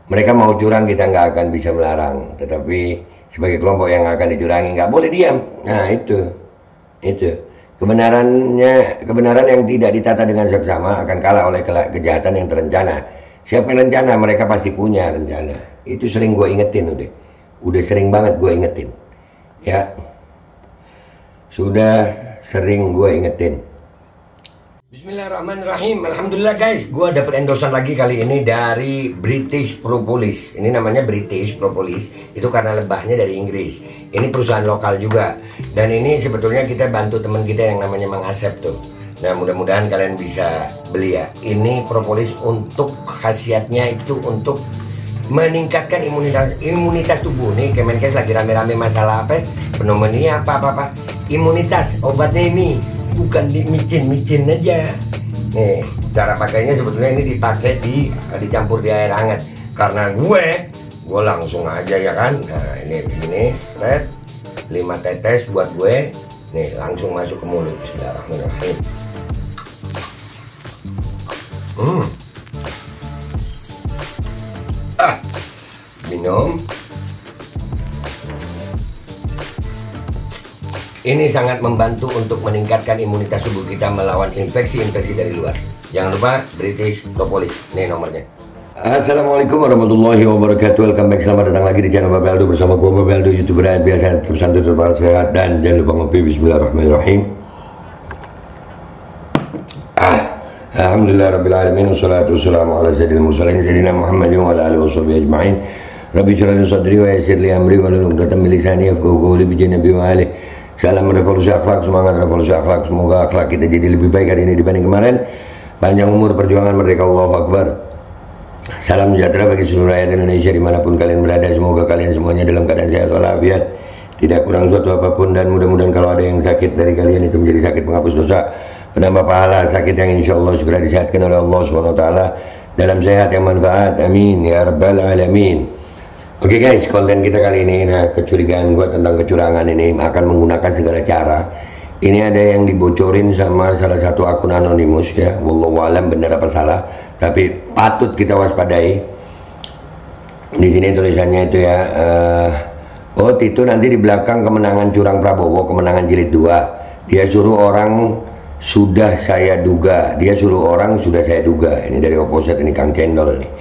Mereka mau curang kita nggak akan bisa melarang, tetapi sebagai kelompok yang akan dicurangi nggak boleh diam. Nah itu kebenaran yang tidak ditata dengan seksama akan kalah oleh kejahatan yang terencana. Siapa yang rencana, mereka pasti punya rencana. Itu sering gue ingetin, udah sering banget gue ingetin, ya sudah sering gue ingetin. Bismillahirrahmanirrahim. Alhamdulillah guys, gue dapet endorsan lagi kali ini dari British Propolis. Ini namanya British Propolis, itu karena lebahnya dari Inggris. Ini perusahaan lokal juga. Dan ini sebetulnya kita bantu teman kita yang namanya Mang Asep tuh. Nah mudah-mudahan kalian bisa beli ya. Ini propolis untuk khasiatnya itu untuk meningkatkan imunitas tubuh. Nih Kemenkes lagi rame-rame masalah apa? Pneumonia apa. Imunitas, obatnya ini. Bukan di micin aja. Nih, cara pakainya sebetulnya ini dicampur di air hangat. Karena gue langsung aja ya kan. Nah, ini begini, seret 5 tetes buat gue. Nih, langsung masuk ke mulut. Bismillahirrahmanirrahim. Minum. Ini sangat membantu untuk meningkatkan imunitas tubuh kita melawan infeksi-infeksi dari luar. Jangan lupa British Propolis, ini nomornya. Assalamualaikum warahmatullahi wabarakatuh. Welcome back, selamat datang lagi di channel Bapak Aldo bersama gue Bapak Aldo, YouTuber rakyat biasa, tetap santai, tetap sehat, dan jangan lupa ngopi. Bismillahirrahmanirrahim. Alhamdulillah rabbil alamin, wassalatu wassalamu ala sayyidil mursalin sayyidina Muhammadin wa ala alihi washabihi ajma'in. Rabbi shrah li sadri wa yassir li amri wa hlul 'uqdatam min lisani yafqahu qawli bi nabi wa alihi. Salam revolusi akhlak, semangat revolusi akhlak. Semoga akhlak kita jadi lebih baik hari ini dibanding kemarin. Panjang umur, perjuangan, merdeka, Allahu Akbar. Salam sejahtera bagi seluruh rakyat Indonesia dimanapun kalian berada. Semoga kalian semuanya dalam keadaan sehat walafiat, tidak kurang suatu apapun, dan mudah-mudahan kalau ada yang sakit dari kalian itu menjadi sakit penghapus dosa, penambah pahala, sakit yang insya Allah segera disehatkan oleh Allah SWT dalam sehat yang manfaat. Amin ya rabbal alamin. Oke guys, konten kita kali ini, kecurigaan gue tentang kecurangan ini akan menggunakan segala cara. Ini ada yang dibocorin sama salah satu akun anonimus ya, wallahu alam benar apa salah, tapi patut kita waspadai. Di sini tulisannya itu ya, itu nanti di belakang kemenangan curang Prabowo, kemenangan jilid 2. Dia suruh orang sudah saya duga, Ini dari opposite, ini Kang Cendol nih,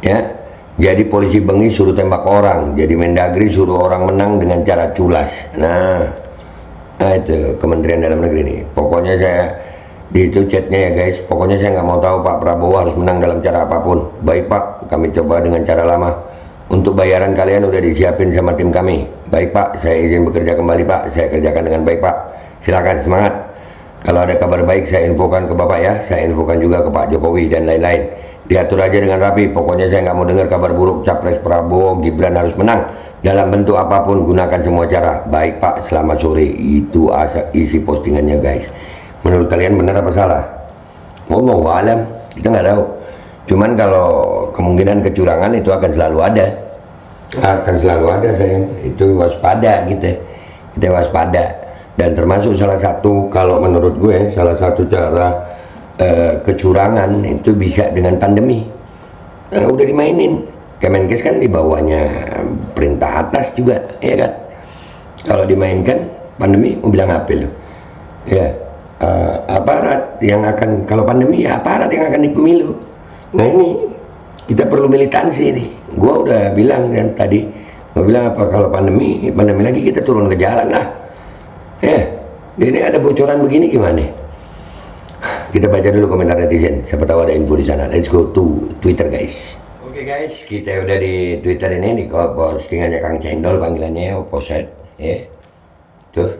ya. Jadi polisi bengi suruh tembak orang, jadi Mendagri suruh orang menang dengan cara culas. Nah itu Kementerian Dalam Negeri nih. Pokoknya saya di itu chatnya ya guys, pokoknya saya nggak mau tahu Pak Prabowo harus menang dalam cara apapun. Baik Pak, kami coba dengan cara lama. Untuk bayaran kalian udah disiapin sama tim kami. Baik Pak, saya izin bekerja kembali Pak, saya kerjakan dengan baik Pak. Silakan semangat. Kalau ada kabar baik saya infokan ke Bapak ya, saya infokan juga ke Pak Jokowi dan lain-lain. Diatur aja dengan rapi, pokoknya saya nggak mau dengar kabar buruk. Capres Prabowo Gibran harus menang dalam bentuk apapun, gunakan semua cara. Baik Pak, selamat sore. Itu isi postingannya guys. Menurut kalian benar apa salah? Wallahu alam, kita nggak tahu. Cuman kalau kemungkinan kecurangan itu akan selalu ada, sayang. Itu waspada kita waspada. Dan termasuk salah satu, kalau menurut gue, salah satu cara kecurangan itu bisa dengan pandemi. Udah dimainin. Kemenkes kan di bawahnya perintah atas juga, ya kan? Kalau dimainkan pandemi, mau bilang apa lo? Ya, aparat yang akan, kalau pandemi ya aparat yang akan di pemilu. Nah ini kita perlu militansi nih. Gua udah bilang kan tadi, gua bilang apa, kalau pandemi lagi kita turun ke jalan lah. Ya, ini ada bocoran begini gimana? Kita baca dulu komentar netizen, siapa tahu ada info di sana. Let's go to Twitter guys. Oke guys, kita udah di Twitter ini, di postingannya Kang Cendol, panggilannya opposite ya. Tuh.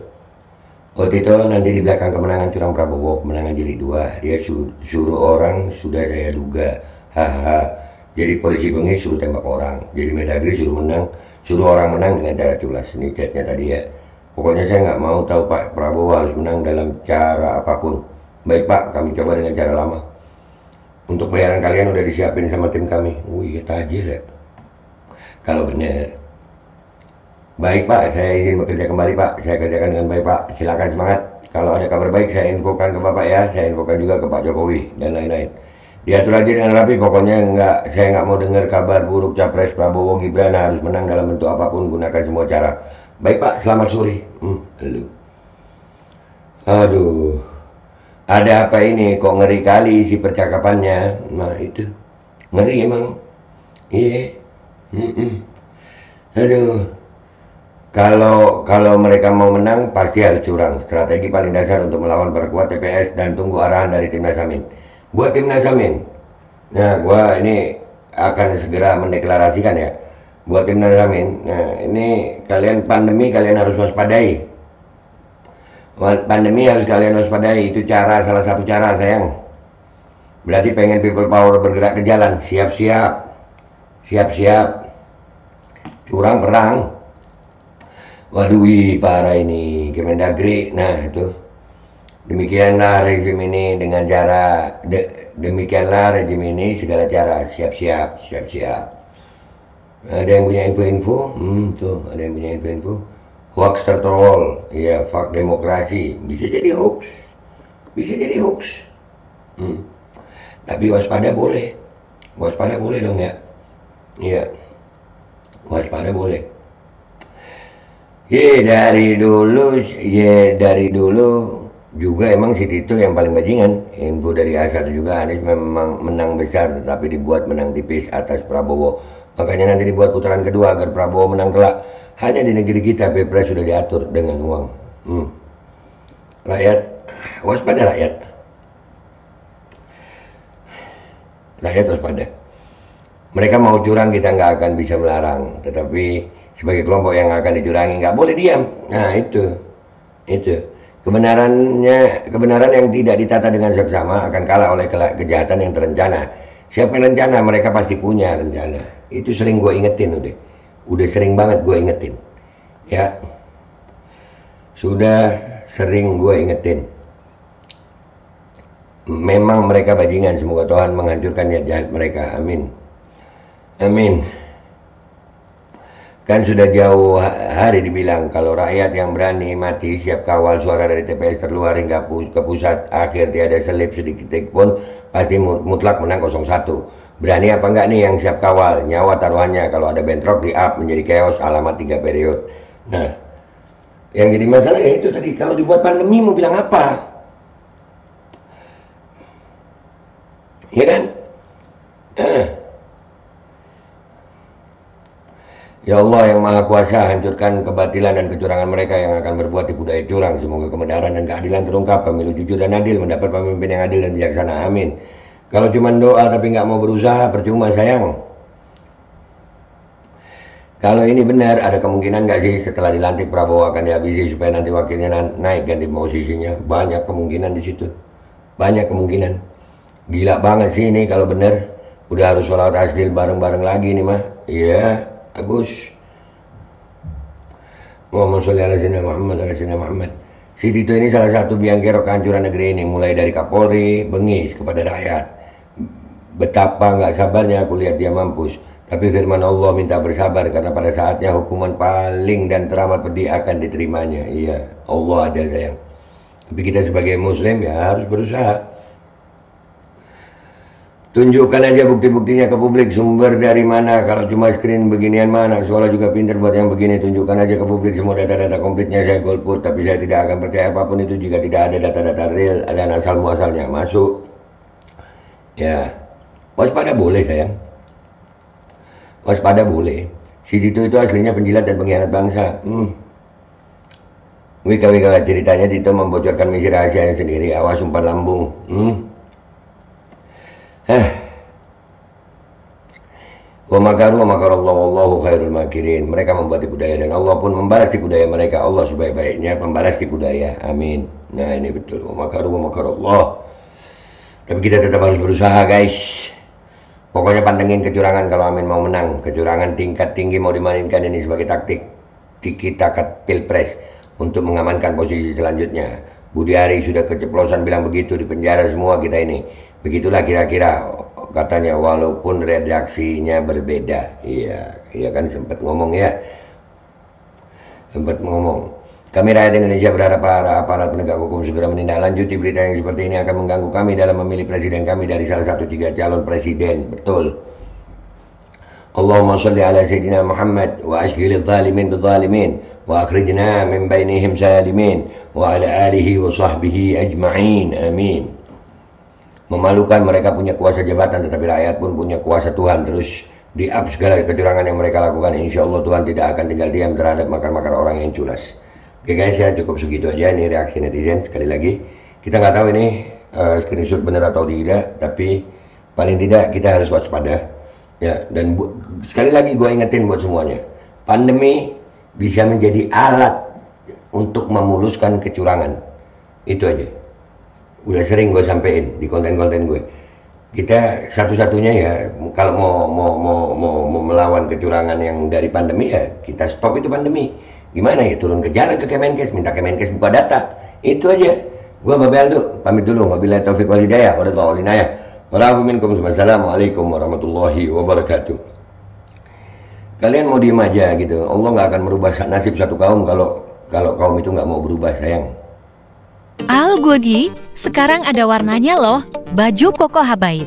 Itu nanti di belakang kemenangan curang Prabowo, kemenangan jilid 2. Dia suruh orang sudah saya duga. Haha. Jadi polisi bengi suruh tembak orang. Jadi Mendagri suruh orang menang dengan cara culas. Ini chatnya tadi ya. Pokoknya saya nggak mau tahu Pak Prabowo harus menang dalam cara apapun. Baik Pak, kami coba dengan cara lama. Untuk bayaran kalian udah disiapin sama tim kami. Wih, tajir ya. Kalau benar. Baik Pak, saya izin bekerja kembali Pak. Saya kerjakan dengan baik Pak. Silakan semangat. Kalau ada kabar baik saya infokan ke Bapak ya. Saya infokan juga ke Pak Jokowi dan lain-lain. Diatur aja dengan rapi, pokoknya saya nggak mau dengar kabar buruk Capres Prabowo Gibran harus menang dalam bentuk apapun, gunakan semua cara. Baik Pak, selamat sore. Aduh, ada apa ini? Kok ngeri kali isi percakapannya? Nah itu, ngeri emang. Iya. Aduh, kalau mereka mau menang pasti harus curang. Strategi paling dasar untuk melawan perkuat TPS dan tunggu arahan dari Timnas Amin. Buat Timnas Amin, nah gua ini akan segera mendeklarasikan ya. Buat Timnas Amin, nah ini pandemi kalian harus waspadai. Pandemi harus kalian waspadai, itu salah satu cara sayang. Berarti pengen people power bergerak ke jalan, siap-siap. Curang perang. Waduh, parah ini Kemendagri. Nah itu, demikianlah rezim ini dengan cara demikianlah rezim ini segala cara, siap-siap. Ada yang punya info-info? Tuh ada yang punya info-info. Hoax tertrol, ya, fuck demokrasi, bisa jadi hoax. Tapi waspada boleh dong ya. Iya, waspada boleh. Dari dulu juga emang si Tito yang paling bajingan. Info dari A1 juga, Anies memang menang besar tetapi dibuat menang tipis atas Prabowo. Makanya nanti dibuat putaran kedua agar Prabowo menang telak. Hanya di negeri kita Pilpres sudah diatur dengan uang. Rakyat, waspada rakyat. Rakyat waspada. Mereka mau curang kita nggak akan bisa melarang, tetapi sebagai kelompok yang akan dicurangi nggak boleh diam. Nah itu kebenaran yang tidak ditata dengan seksama akan kalah oleh kejahatan yang terencana. Siapa yang rencana, mereka pasti punya rencana. Itu sering gue ingetin udah sering banget gue ingetin ya, sudah sering gue ingetin. Memang mereka bajingan, semoga Tuhan menghancurkan niat jahat mereka, amin. Kan sudah jauh hari dibilang kalau rakyat yang berani mati siap kawal suara dari TPS terluar hingga ke pusat, akhir tiada selip sedikit pun, pasti mutlak menang 01. Berani apa enggak nih yang siap kawal? Nyawa taruhannya, kalau ada bentrok di up menjadi chaos alamat 3 periode. Nah, yang jadi masalah ya itu tadi, kalau dibuat pandemi mau bilang apa? Ya kan? Ya Allah yang Maha Kuasa, hancurkan kebatilan dan kecurangan mereka yang akan berbuat tipu daya curang. Semoga kebenaran dan keadilan terungkap, pemilu jujur dan adil, mendapat pemimpin yang adil dan bijaksana, amin. Kalau cuma doa tapi nggak mau berusaha, percuma sayang. Kalau ini benar, ada kemungkinan nggak sih setelah dilantik Prabowo akan dihabisi supaya nanti wakilnya naik ganti posisinya? Banyak kemungkinan di situ. Banyak kemungkinan. Gila banget sih ini kalau benar. Udah harus sholat asdil bareng-bareng lagi nih mah. Iya. Agus Muhammad Muhammad. Si Tito ini salah satu biang kerok kehancuran negeri ini, mulai dari Kapolri, bengis kepada rakyat. Betapa nggak sabarnya aku lihat dia mampus. Tapi firman Allah minta bersabar karena pada saatnya hukuman paling dan teramat pedih akan diterimanya. Iya, Allah ada sayang. Tapi kita sebagai muslim ya harus berusaha. Tunjukkan aja bukti-buktinya ke publik, sumber dari mana. Kalau cuma screen beginian mana, sekolah juga pinter buat yang begini. Tunjukkan aja ke publik semua data-data komplitnya, saya golput. Tapi saya tidak akan percaya apapun itu jika tidak ada data-data real, ada asal muasalnya. Masuk. Ya, waspada boleh sayang. Waspada boleh. Si Tito itu aslinya penjilat dan pengkhianat bangsa. Wika-wika ceritanya Tito membocorkan misi rahasianya sendiri. Awas umpan lambung. Wa makaru wa makarallahu wallahu khairul makirin. Mereka membuat tipu daya dan Allah pun membalas tipu daya mereka. Allah sebaik-baiknya pembalas tipu daya. Amin. Nah ini betul. Wa makaru wa makarallah. Tapi kita tetap harus berusaha guys. Pokoknya pantengin kecurangan kalau Amin mau menang. Kecurangan tingkat tinggi mau dimainkan ini sebagai taktik tiki-taka pilpres untuk mengamankan posisi selanjutnya. Budi Ari sudah keceplosan bilang begitu, di penjara semua kita ini. Begitulah kira-kira katanya, walaupun redaksinya berbeda. Iya kan sempat ngomong ya. Kami rakyat Indonesia berharap para aparat penegak hukum segera menindaklanjuti berita yang seperti ini akan mengganggu kami dalam memilih presiden kami dari salah satu 3 calon presiden. Betul. Allahumma salli ala Sayyidina Muhammad wa ashghilil zalimin bizzalimin wa akhrijna min bainihim salimin wa ala alihi wa sahbihi ajma'in. Amin. Memalukan, mereka punya kuasa jabatan tetapi rakyat pun punya kuasa Tuhan. Terus di-up segala kecurangan yang mereka lakukan. Insya Allah Tuhan tidak akan tinggal diam terhadap makar-makar orang yang culas. Oke guys, ya cukup segitu aja. Ini reaksi netizen. Sekali lagi, kita nggak tahu ini screenshot benar atau tidak, tapi paling tidak kita harus waspada. Ya, dan sekali lagi gue ingetin buat semuanya, pandemi bisa menjadi alat untuk memuluskan kecurangan. Itu aja. Udah sering gue sampein di konten-konten gue. Kita satu-satunya ya, kalau mau melawan kecurangan yang dari pandemi ya, kita stop itu pandemi. Gimana ya, turun ke jalan ke Kemenkes, minta Kemenkes buka data. Itu aja. Gua Babel tuh, pamit dulu. Wabillahi taufiq wal hidayah. Wassalamualaikum warahmatullahi wabarakatuh. Kalian mau diem aja gitu. Allah nggak akan merubah nasib satu kaum kalau kaum itu nggak mau berubah, sayang. Al Godi, sekarang ada warnanya loh. Baju Koko Habaib.